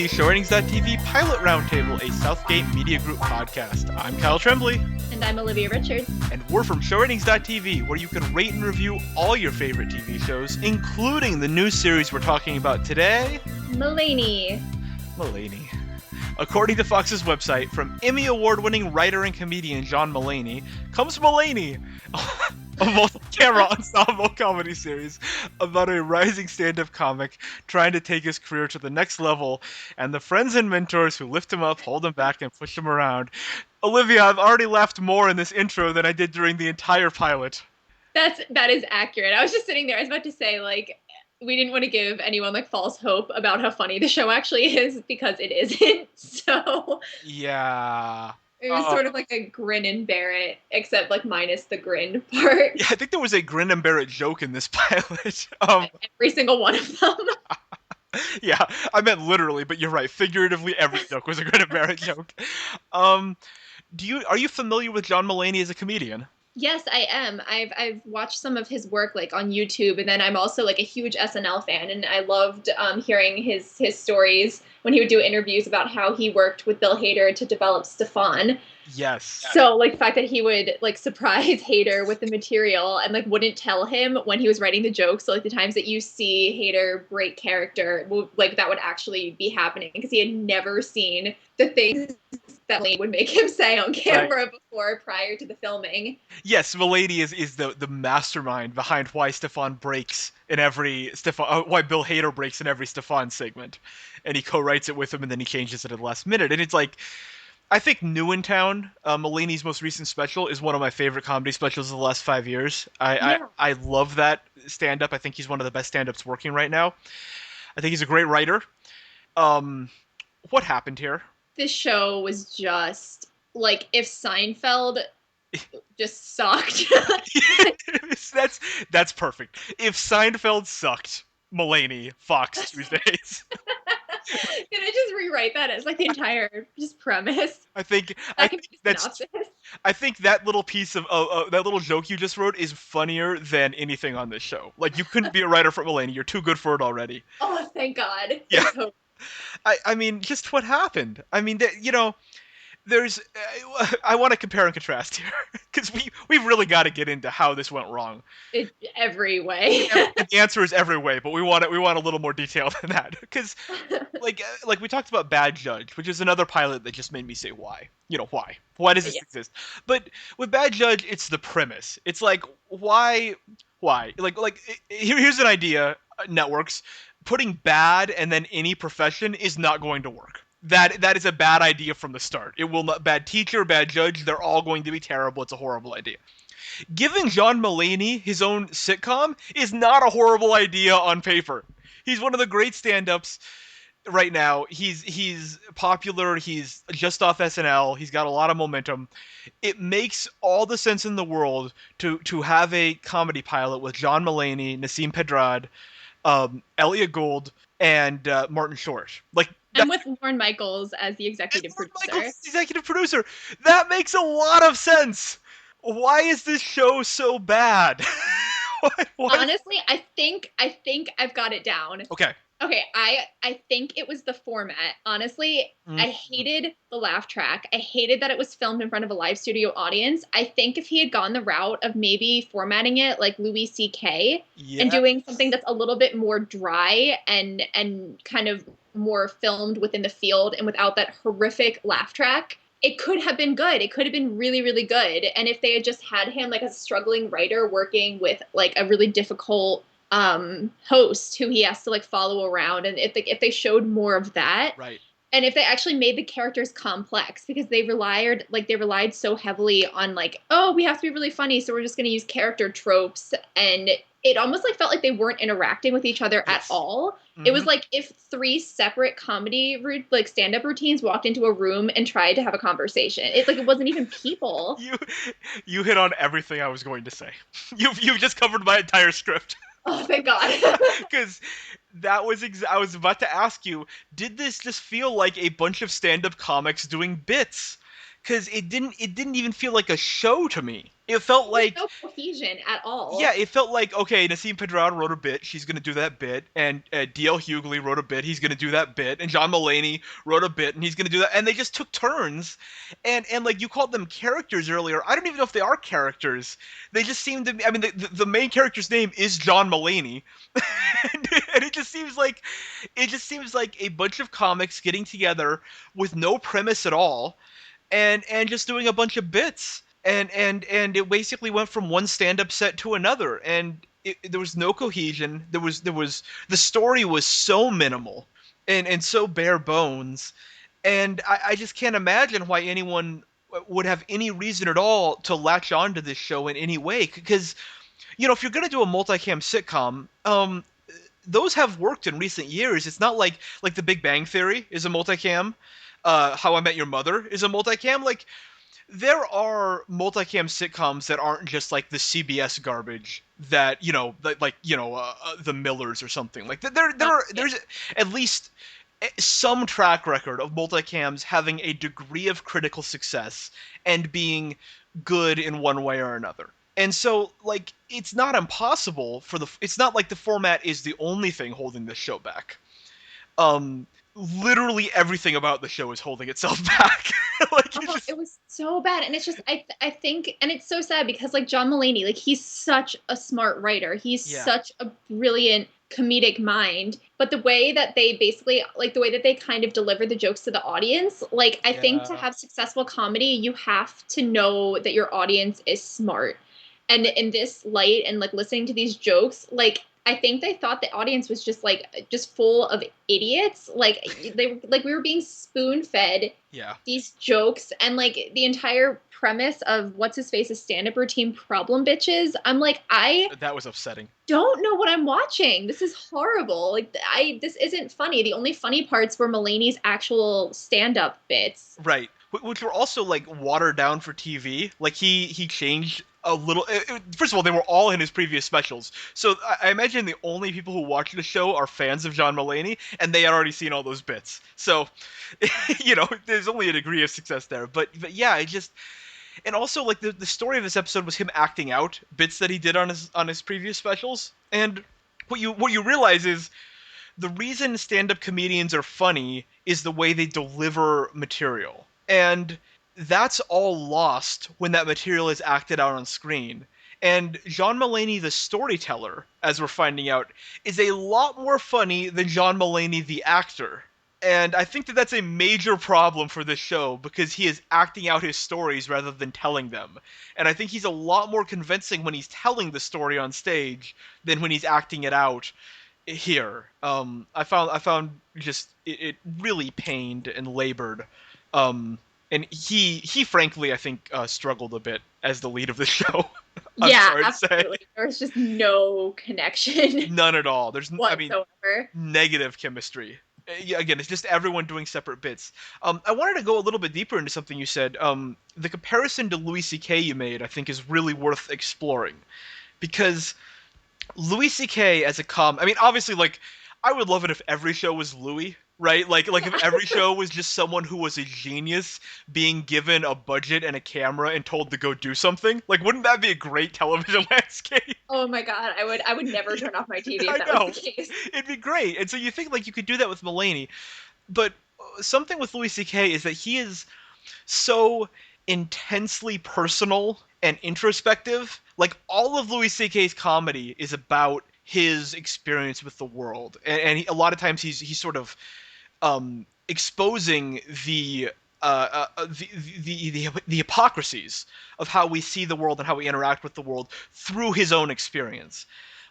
the ShowRatings.tv Pilot Roundtable, a Southgate Media Group podcast. I'm Kyle Tremblay. And I'm Olivia Richards. And we're from ShowRatings.tv, where you can rate and review all your favorite TV shows, including the new series we're talking about today, Mulaney. According to Fox's website, from Emmy Award-winning writer and comedian John Mulaney, comes Mulaney, a multi-camera ensemble comedy series about a rising stand-up comic trying to take his career to the next level, and the friends and mentors who lift him up, hold him back, and push him around. Olivia, I've already laughed more in this intro than I did during the entire pilot. That is accurate. I was just sitting there. I was about to say, we didn't want to give anyone false hope about how funny the show actually is, because it isn't. So yeah, it was sort of like a grin and bear it, except minus the grin part. Yeah, I think there was a grin and bear it joke in this pilot. Every single one of them. Yeah, I meant literally, but you're right. Figuratively, every joke was a grin and bear it joke. Are you familiar with John Mulaney as a comedian? Yes, I am. I've watched some of his work on YouTube, and then I'm also a huge SNL fan, and I loved hearing his stories when he would do interviews about how he worked with Bill Hader to develop Stefan. Yes. So the fact that he would surprise Hader with the material and wouldn't tell him when he was writing the jokes. So the times that you see Hader break character, that would actually be happening, because he had never seen the things that Mulaney would make him say on camera prior to the filming. Yes, Mulaney is the mastermind behind why Stefan breaks in every why Bill Hader breaks in every Stefan segment, and he co-writes it with him, and then he changes it at the last minute. And it's I think New in Town, Mulaney's most recent special, is one of my favorite comedy specials of the last 5 years. I love that stand-up. I think he's one of the best stand-ups working right now. I think he's a great writer. What happened here? This show was just if Seinfeld just sucked. That's perfect. If Seinfeld sucked, Mulaney, Fox Tuesdays. Can I just rewrite that as the entire premise? I think that little piece of that little joke you just wrote is funnier than anything on this show. You couldn't be a writer for Mulaney. You're too good for it already. Oh, thank God. Yeah. I mean, just what happened? I mean, there's I want to compare and contrast here, because we've really got to get into how this went wrong. Every way. The answer is every way, but we want a little more detail than that, because we talked about Bad Judge, which is another pilot that just made me say why. Why does this exist? But with Bad Judge, it's the premise. It's why here's an idea. Networks putting bad and then any profession is not going to work. That is a bad idea from the start. It will not. Bad teacher, bad judge, they're all going to be terrible. It's a horrible idea. Giving John Mulaney his own sitcom is not a horrible idea on paper. He's one of the great stand-ups right now. He's popular. He's just off SNL. He's got a lot of momentum. It makes all the sense in the world to have a comedy pilot with John Mulaney, Nassim Pedrad, Elliot Gould, and Martin Short. And with Lorne Michaels as the executive producer. That makes a lot of sense. Why is this show so bad? Why? Honestly, I think I've got it down. Okay, I think it was the format. Honestly, I hated the laugh track. I hated that it was filmed in front of a live studio audience. I think if he had gone the route of maybe formatting it like Louis C.K. and doing something that's a little bit more dry and kind of more filmed within the field and without that horrific laugh track, it could have been good. It could have been really, really good. And if they had just had him as a struggling writer working with a really difficult host who he has to follow around, and if they showed more of that, right, and if they actually made the characters complex, because they relied so heavily on oh, we have to be really funny, so we're just going to use character tropes, and it almost felt like they weren't interacting with each other at all. Mm-hmm. It was if 3 separate comedy stand-up routines walked into a room and tried to have a conversation. It's it wasn't even people. You hit on everything I was going to say. You've just covered my entire script. Oh, thank God. Because I was about to ask you, did this just feel like a bunch of stand-up comics doing bits? Because it didn't even feel like a show to me. It felt There was like no cohesion at yeah, all. it felt like okay, Nassim Pedrad wrote a bit, she's gonna do that bit, and D.L. Hughley wrote a bit, he's gonna do that bit, and John Mulaney wrote a bit, and he's gonna do that, and they just took turns, and like you called them characters earlier, I don't even know if they are characters. They just seem to be. I mean, the main character's name is John Mulaney, and it just seems like a bunch of comics getting together with no premise at all and just doing a bunch of bits and it basically went from one stand-up set to another and there was no cohesion. There was the story was so minimal and so bare bones and I just can't imagine why anyone would have any reason at all to latch on to this show in any way because if you're going to do a multicam sitcom those have worked in recent years. It's not like The Big Bang Theory is a multicam. How I Met Your Mother is a multicam. Like there are multicam sitcoms that aren't just like the CBS garbage that the Millers or something. Like there's at least some track record of multicams having a degree of critical success and being good in one way or another. And so like it's not impossible for the it's not like the format is the only thing holding this show back. Um Literally everything about the show is holding itself back. Like it's Oh, just it was so bad. And it's just I think and it's so sad because like John Mulaney, like he's such a smart writer. He's yeah. such a brilliant comedic mind. But the way that they basically like the way that they kind of deliver the jokes to the audience, like I think to Yeah. have successful comedy, you have to know that your audience is smart. And in this light and like listening to these jokes, like I think they thought the audience was just full of idiots. Like we were being spoon fed Yeah. these jokes and like the entire premise of what's his face's stand-up routine problem bitches. I'm like, I That was upsetting. don't know what I'm watching. This is horrible. Like this isn't funny. The only funny parts were Mulaney's actual stand-up bits. Right. Which were also like watered down for TV. Like he changed a little. First of all, they were all in his previous specials. So I imagine the only people who watch the show are fans of John Mulaney, and they had already seen all those bits. So, there's only a degree of success there. But yeah, it just and also like the story of this episode was him acting out bits that he did on his previous specials. And what you realize is the reason stand-up comedians are funny is the way they deliver material. And that's all lost when that material is acted out on screen. And John Mulaney, the storyteller, as we're finding out, is a lot more funny than John Mulaney, the actor. And I think that that's a major problem for this show because he is acting out his stories rather than telling them. And I think he's a lot more convincing when he's telling the story on stage than when he's acting it out here. I found just it really pained and labored. And he frankly I think struggled a bit as the lead of the show. I'm Yeah, sorry to say. absolutely. There was just no connection None at all. I mean, whatsoever. negative chemistry. Yeah, again, it's just everyone doing separate bits. I wanted to go a little bit deeper into something you said. The comparison to Louis C.K. you made, I think, is really worth exploring because Louis C.K. as a I mean, obviously, like, I would love it if every show was Louis, right? Like if every show was just someone who was a genius being given a budget and a camera and told to go do something. Like, wouldn't that be a great television landscape? Oh my god, I would never turn off my TV if I that know. was the case. It'd be great. And so you think like you could do that with Mulaney, but something with Louis C.K. is that he is so intensely personal and introspective. Like all of Louis C.K.'s comedy is about his experience with the world, and a lot of times he's sort of exposing the hypocrisies of how we see the world and how we interact with the world through his own experience.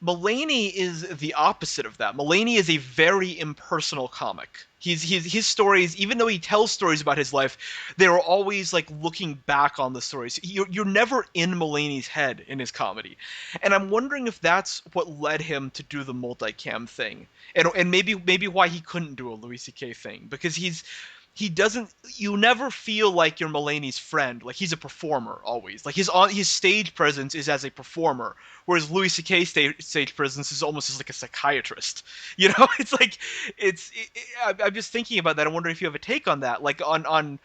Mulaney is the opposite of that. Mulaney is a very impersonal comic. His stories, even though he tells stories about his life, they're always like looking back on the stories. You're never in Mulaney's head in his comedy, and I'm wondering if that's what led him to do the multicam thing, and maybe why he couldn't do a Louis C.K. thing because he doesn't. You never feel like you're Mulaney's friend. Like he's a performer always. Like his stage presence is as a performer, whereas Louis C.K.'s stage presence is almost as like a psychiatrist. You know, it's like I'm just thinking about that. I'm wondering if you have a take on that, like on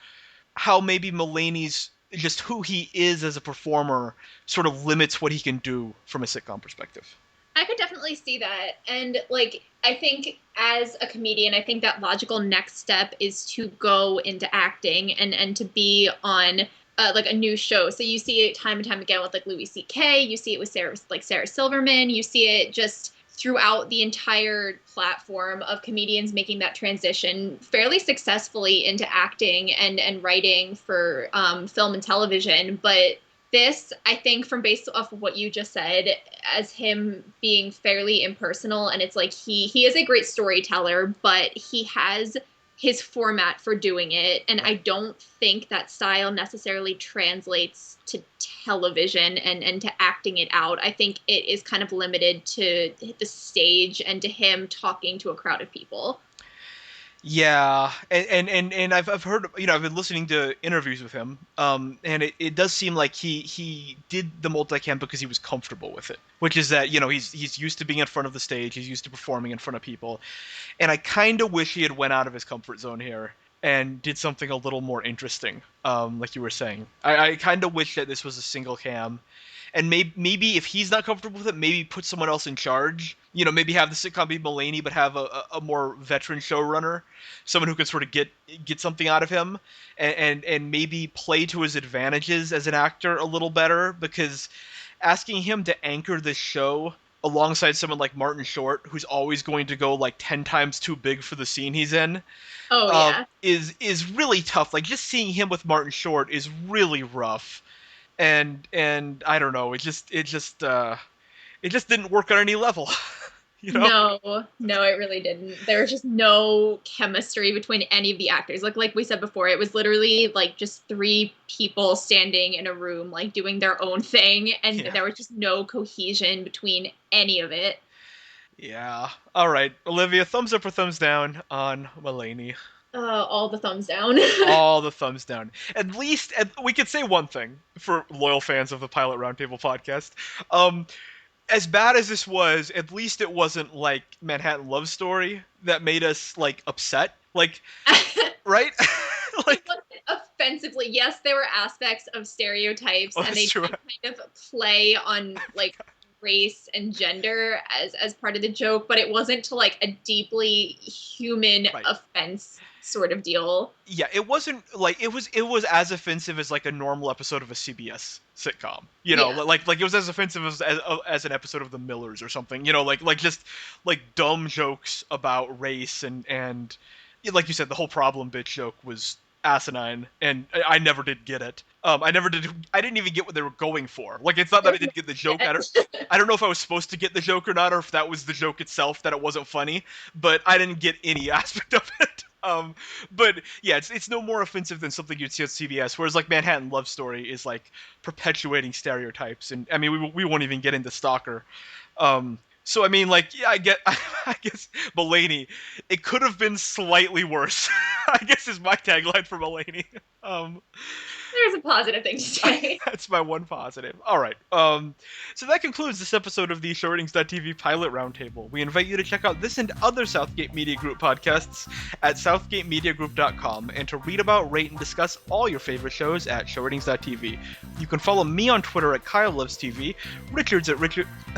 how maybe Mulaney's just who he is as a performer sort of limits what he can do from a sitcom perspective. I could definitely see that. And like, I think as a comedian, I think that logical next step is to go into acting and to be on like a new show. So you see it time and time again with like Louis C.K. You see it with Sarah Silverman. You see it just throughout the entire platform of comedians making that transition fairly successfully into acting and writing for film and television. But this, I think, from based off of what you just said, as him being fairly impersonal, and it's like he is a great storyteller, but he has his format for doing it, and I don't think that style necessarily translates to television and to acting it out. I think it is kind of limited to the stage and to him talking to a crowd of people. Yeah, and I've heard, you know, I've been listening to interviews with him, and it does seem like he did the multicam because he was comfortable with it, which is that, you know, he's used to being in front of the stage, he's used to performing in front of people, and I kind of wish he had went out of his comfort zone here and did something a little more interesting, like you were saying. I kind of wish that this was a single cam. And maybe if he's not comfortable with it, maybe put someone else in charge. You know, maybe have the sitcom be Mulaney, but have a more veteran showrunner, someone who can sort of get something out of him, and maybe play to his advantages as an actor a little better. Because asking him to anchor this show alongside someone like Martin Short, who's always going to go like 10 times too big for the scene he's in, is really tough. Like just seeing him with Martin Short is really rough. And I don't know, it just didn't work on any level. You know? No, it really didn't. There was just no chemistry between any of the actors. Like we said before, it was literally like just three people standing in a room, like doing their own thing, and there was just no cohesion between any of it. Yeah. All right, Olivia, thumbs up or thumbs down on Mulaney? All the thumbs down. All the thumbs down. At least we could say one thing for loyal fans of the Pilot Roundtable podcast. As bad as this was, at least it wasn't like Manhattan Love Story that made us like upset. Like, right? Like, it wasn't offensively. Yes, there were aspects of stereotypes, and they did kind of play on like race and gender as part of the joke, but it wasn't to like a deeply human offense sort of deal. Yeah, it wasn't like it was as offensive as like a normal episode of a CBS sitcom. You know, like it was as offensive as an episode of The Millers or something. You know, like just like dumb jokes about race and like you said, the whole problem bitch joke was asinine, and I never did get it. I didn't even get what they were going for. Like, it's not that I didn't get the joke. I don't know if I was supposed to get the joke or not, or if that was the joke itself, that it wasn't funny, but I didn't get any aspect of it. But yeah, it's no more offensive than something you'd see on CBS, whereas like Manhattan Love Story is like perpetuating stereotypes, and I mean we won't even get into Stalker. So I mean, like, yeah, I guess Mulaney, it could have been slightly worse. I guess is my tagline for Mulaney. There's a positive thing to say. That's my one positive. All right. So that concludes this episode of the ShowRatings.tv Pilot Roundtable. We invite you to check out this and other Southgate Media Group podcasts at southgatemediagroup.com and to read about, rate, and discuss all your favorite shows at ShowRatings.tv. You can follow me on Twitter at KyleLovesTV,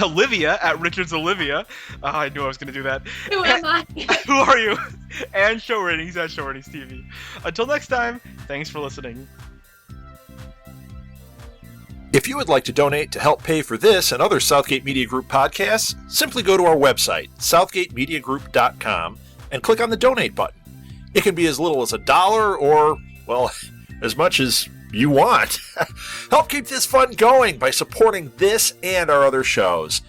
Olivia at RichardsOlivia. I knew I was going to do that. Who am I? Who are you? And ShowRatings at ShowRatingsTV. Until next time, thanks for listening. If you would like to donate to help pay for this and other Southgate Media Group podcasts, simply go to our website, southgatemediagroup.com, and click on the donate button. It can be as little as $1 or, well, as much as you want. Help keep this fun going by supporting this and our other shows.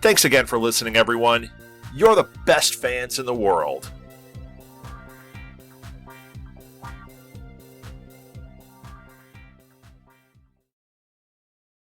Thanks again for listening, everyone. You're the best fans in the world.